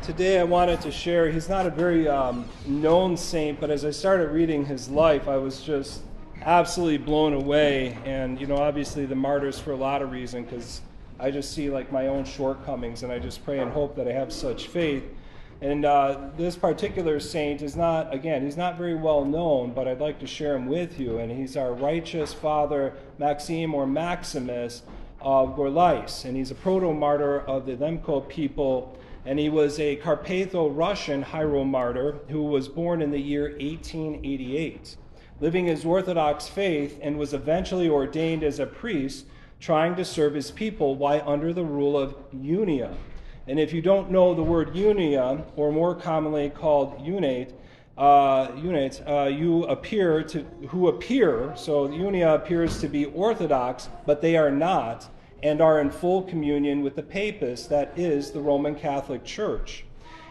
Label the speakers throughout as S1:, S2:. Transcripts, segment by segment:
S1: Today I wanted to share, he's not a very known saint, but as I started reading his life, I was just absolutely blown away. And, obviously the martyrs for a lot of reasons, because I just see like my own shortcomings, and I just pray and hope that I have such faith. And this particular saint is not, again, he's not very well known, but I'd like to share him with you. And he's our righteous Father Maxime or Maximus of Gorlice. And he's a proto-martyr of the Lemko people. And he was a Carpatho-Russian hieromartyr who was born in the year 1888, living his Orthodox faith, and was eventually ordained as a priest, trying to serve his people while under the rule of Unia. And if you don't know the word Unia, or more commonly called unate, who appear, so Unia appears to be Orthodox, but they are not, and are in full communion with the papists, that is, the Roman Catholic Church.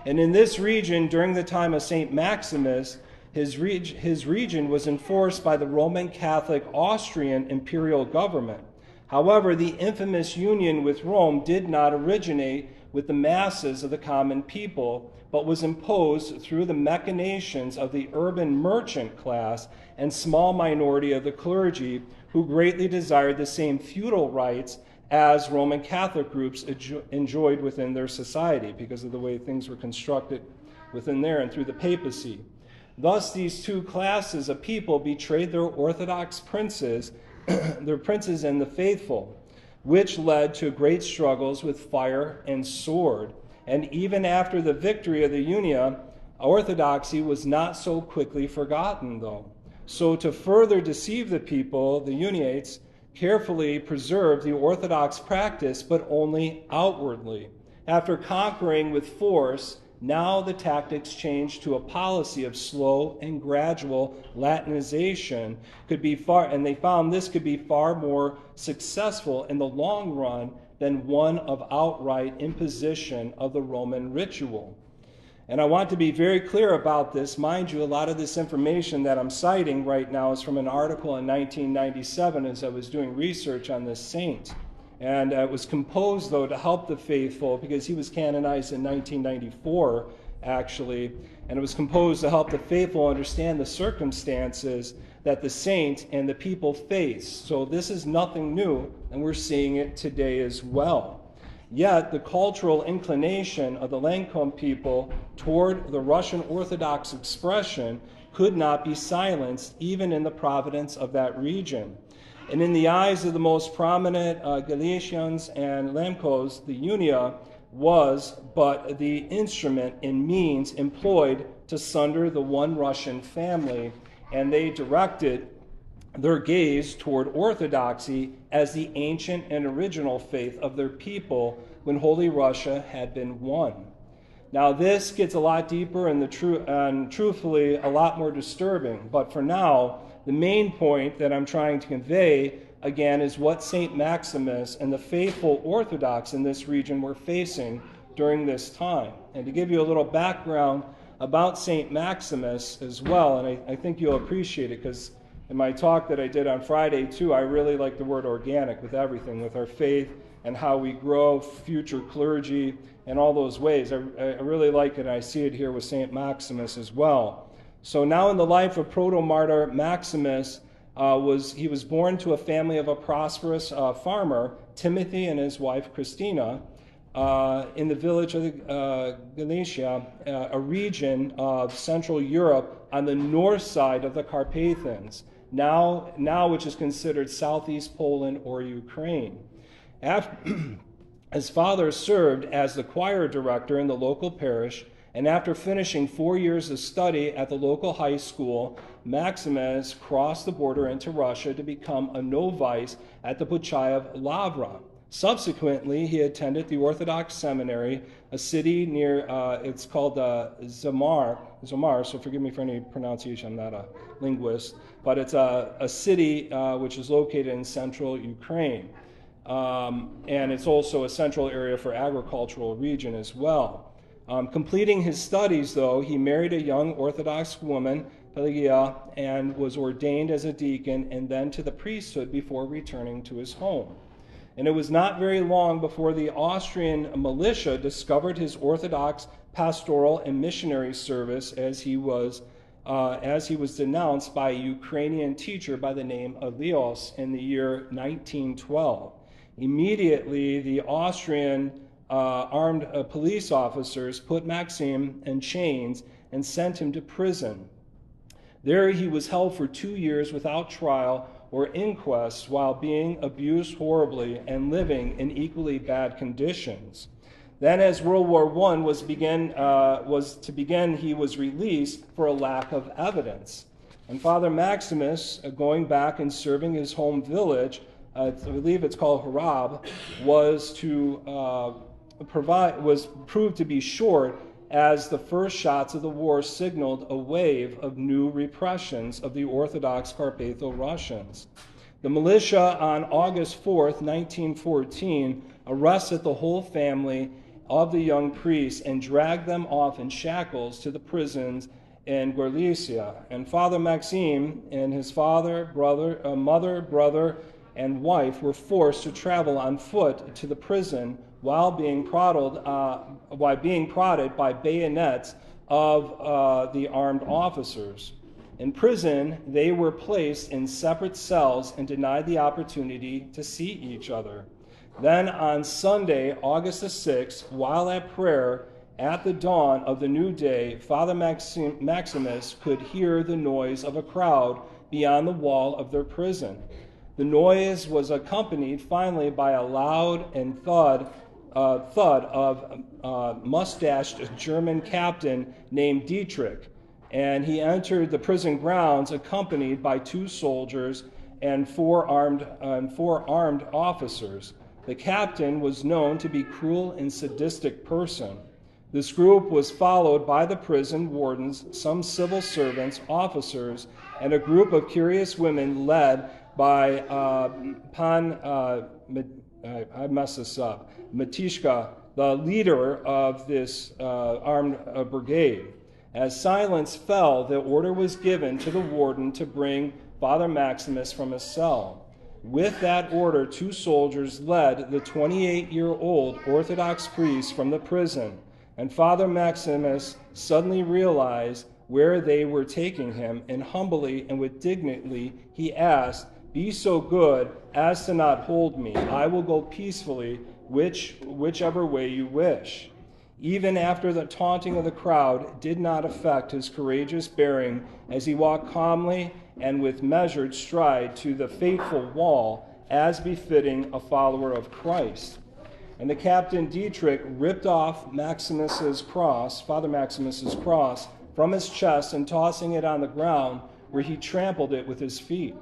S1: And in this region, during the time of St. Maximus, his region was enforced by the Roman Catholic Austrian imperial government. However, the infamous union with Rome did not originate with the masses of the common people, but was imposed through the machinations of the urban merchant class and small minority of the clergy, who greatly desired the same feudal rights as Roman Catholic groups enjoyed within their society because of the way things were constructed within there and through the papacy. Thus, these two classes of people betrayed their Orthodox princes, their princes and the faithful, which led to great struggles with fire and sword. And even after the victory of the Unia, orthodoxy was not so quickly forgotten, though. So to further deceive the people, the Uniates carefully preserved the Orthodox practice, but only outwardly. After conquering with force, now the tactics changed to a policy of slow and gradual Latinization, and they found this could be far more successful in the long run than one of outright imposition of the Roman ritual. And I want to be very clear about this. Mind you, a lot of this information that I'm citing right now is from an article in 1997 as I was doing research on this saint. And it was composed, though, to help the faithful, because he was canonized in 1994, actually. And it was composed to help the faithful understand the circumstances that the saint and the people face. So this is nothing new, and we're seeing it today as well. Yet the cultural inclination of the Lancôme people toward the Russian Orthodox expression could not be silenced, even in the providence of that region. And in the eyes of the most prominent Galicians and Lemkos, the Unia was but the instrument and means employed to sunder the one Russian family, and they directed their gaze toward orthodoxy as the ancient and original faith of their people when Holy Russia had been won. Now this gets a lot deeper and truthfully a lot more disturbing, but for now, the main point that I'm trying to convey, again, is what St. Maximus and the faithful Orthodox in this region were facing during this time. And to give you a little background about St. Maximus as well, and I think you'll appreciate it, because in my talk that I did on Friday, too, I really like the word organic with everything, with our faith and how we grow future clergy and all those ways. I really like it, and I see it here with St. Maximus as well. So now in the life of proto-martyr Maximus, he was born to a family of a prosperous farmer, Timothy and his wife Christina, in the village of Galicia, a region of Central Europe on the north side of the Carpathians, now which is considered southeast Poland or Ukraine. His father served as the choir director in the local parish, and after finishing 4 years of study at the local high school, Maximus crossed the border into Russia to become a novice at the Puchayev Lavra. Subsequently, he attended the Orthodox Seminary, a city near, it's called Zomar, so forgive me for any pronunciation, I'm not a linguist, but it's a city which is located in central Ukraine. And it's also a central area for agricultural region as well. Completing his studies, though, he married a young Orthodox woman, Pelagia, and was ordained as a deacon and then to the priesthood before returning to his home. And it was not very long before the Austrian militia discovered his Orthodox pastoral and missionary service as he was denounced by a Ukrainian teacher by the name of Leos in the year 1912. Immediately, the Austrian armed police officers put Maxim in chains and sent him to prison. There he was held for 2 years without trial or inquest while being abused horribly and living in equally bad conditions. Then, as World War I was to begin, he was released for a lack of evidence. And Father Maximus, going back and serving his home village, I believe it's called Harab, was proved to be short, as the first shots of the war signaled a wave of new repressions of the Orthodox Carpatho-Russians. The militia on August 4th, 1914, arrested the whole family of the young priests and dragged them off in shackles to the prisons in Gorlicia. And Father Maxim and his mother, brother, and wife were forced to travel on foot to the prison while being prodded by bayonets of the armed officers. In prison, they were placed in separate cells and denied the opportunity to see each other. Then on Sunday, August the 6th, while at prayer at the dawn of the new day, Father Maximus could hear the noise of a crowd beyond the wall of their prison. The noise was accompanied finally by a loud and thud of a mustached German captain named Dietrich, and he entered the prison grounds accompanied by 2 soldiers and four armed officers. The captain was known to be a cruel and sadistic person. This group was followed by the prison wardens, some civil servants, officers, and a group of curious women led by Matishka, the leader of this armed brigade. As silence fell, the order was given to the warden to bring Father Maximus from his cell. With that order, 2 soldiers led the 28-year-old Orthodox priest from the prison, and Father Maximus suddenly realized where they were taking him, and humbly and with dignity he asked, "Be so good as to not hold me. I will go peacefully whichever way you wish." Even after the taunting of the crowd did not affect his courageous bearing as he walked calmly and with measured stride to the fateful wall, as befitting a follower of Christ. And the captain Dietrich ripped off Father Maximus's cross, from his chest and tossing it on the ground, where he trampled it with his feet.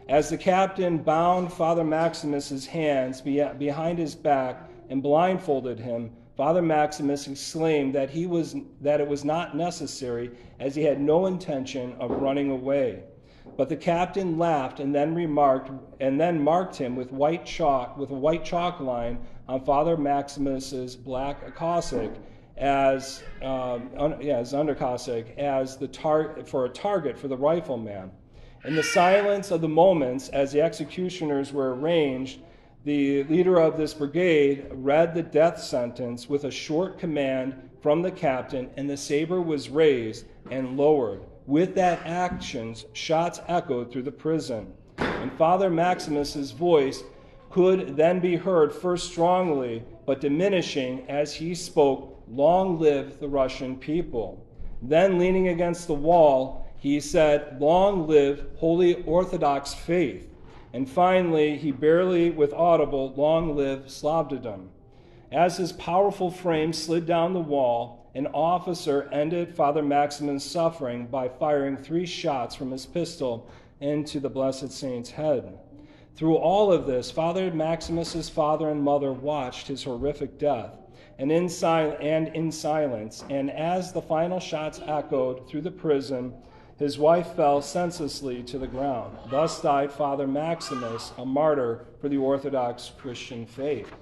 S1: As the captain bound Father Maximus's hands behind his back and blindfolded him, Father Maximus exclaimed that it was not necessary, as he had no intention of running away. But the captain laughed and then marked him with a white chalk line on Father Maximus's black cassock as undercassock for a target for the rifleman. In the silence of the moments, as the executioners were arranged, the leader of this brigade read the death sentence with a short command from the captain, and the saber was raised and lowered. With that action, shots echoed through the prison, and Father Maximus's voice could then be heard, first strongly, but diminishing as he spoke, "Long live the Russian people." Then, leaning against the wall, he said, "Long live Holy Orthodox faith." And finally, he barely with audible, "Long live Slavdom." As his powerful frame slid down the wall, an officer ended Father Maximus' suffering by firing 3 shots from his pistol into the blessed saint's head. Through all of this, Father Maximus' father and mother watched his horrific death, and in silence, and as the final shots echoed through the prison, his wife fell senselessly to the ground. Thus died Father Maximus, a martyr for the Orthodox Christian faith.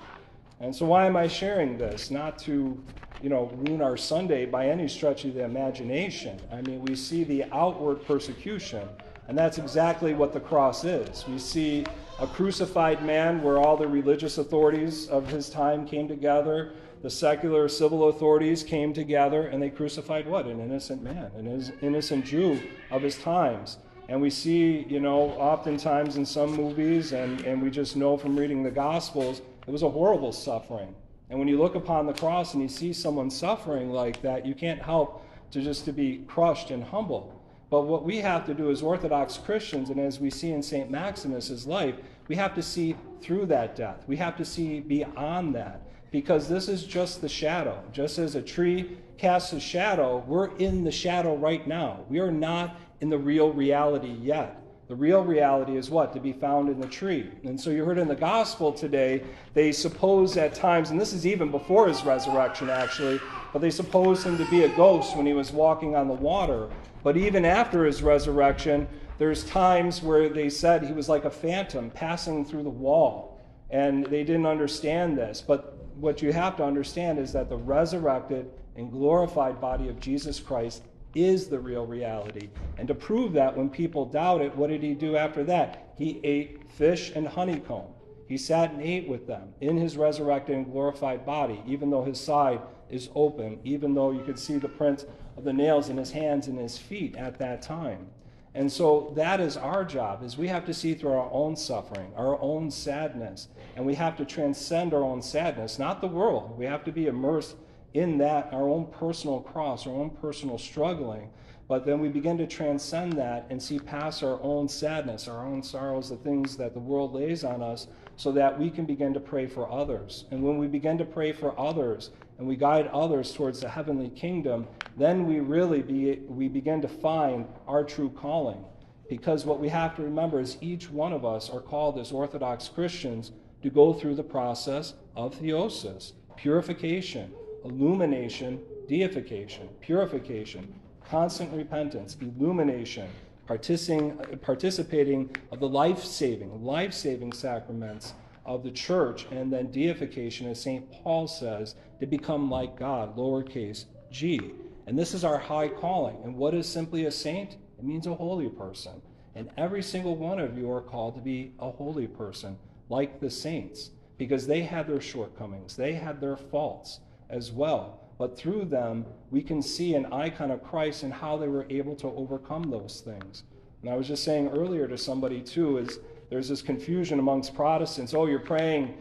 S1: And so why am I sharing this? Not to, ruin our Sunday by any stretch of the imagination. I mean, we see the outward persecution, and that's exactly what the cross is. We see a crucified man where all the religious authorities of his time came together. the secular civil authorities came together and they crucified what? An innocent man, an innocent Jew of his times. And we see, oftentimes in some movies, and we just know from reading the Gospels, it was a horrible suffering. And when you look upon the cross and you see someone suffering like that, you can't help to be crushed and humble. But what we have to do as Orthodox Christians, and as we see in St. Maximus's life, we have to see through that death. We have to see beyond that, because this is just the shadow. Just as a tree casts a shadow, we're in the shadow right now. We are not in the real reality yet. The real reality is what? To be found in the tree. And so you heard in the gospel today, they suppose at times, and this is even before his resurrection actually, but they suppose him to be a ghost when he was walking on the water. But even after his resurrection, there's times where they said he was like a phantom passing through the wall. And they didn't understand this. But what you have to understand is that the resurrected and glorified body of Jesus Christ is the real reality. And to prove that, when people doubt it, what did he do after that? He ate fish and honeycomb. He sat and ate with them in his resurrected and glorified body, even though his side is open, even though you could see the print of the nails in his hands and his feet at that time. And so that is our job, is we have to see through our own suffering, our own sadness, and we have to transcend our own sadness, not the world. We have to be immersed in that, our own personal cross, our own personal struggling. But then we begin to transcend that and see past our own sadness, our own sorrows, the things that the world lays on us, so that we can begin to pray for others. And when we begin to pray for others and we guide others towards the heavenly kingdom, then we begin to find our true calling. Because what we have to remember is each one of us are called as Orthodox Christians to go through the process of theosis, purification, illumination, deification, purification, constant repentance, illumination, participating of the life-saving sacraments of the church, and then deification, as St. Paul says, to become like God, lowercase g. And this is our high calling. And what is simply a saint? It means a holy person. And every single one of you are called to be a holy person, like the saints, because they had their shortcomings, they had their faults as well. But through them, we can see an icon of Christ and how they were able to overcome those things. And I was just saying earlier to somebody too, is there's this confusion amongst Protestants. Oh, you're praying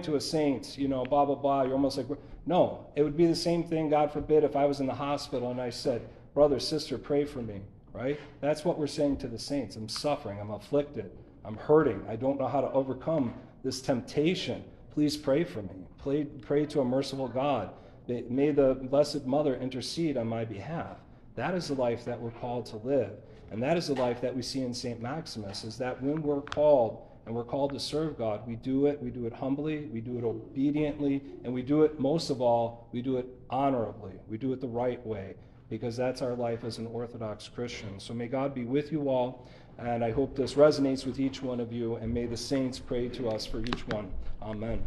S1: to a saint, blah, blah, blah. You're almost like, no, it would be the same thing, God forbid, if I was in the hospital and I said, brother, sister, pray for me, right? That's what we're saying to the saints. I'm suffering, I'm afflicted, I'm hurting, I don't know how to overcome this temptation. Please pray for me. Pray to a merciful God. May the Blessed Mother intercede on my behalf. That is the life that we're called to live. And that is the life that we see in St. Maximus, is that when we're called, and we're called to serve God, we do it humbly, we do it obediently, and we do it, most of all, we do it honorably. We do it the right way, because that's our life as an Orthodox Christian. So may God be with you all, and I hope this resonates with each one of you, and may the saints pray to us for each one. Amen.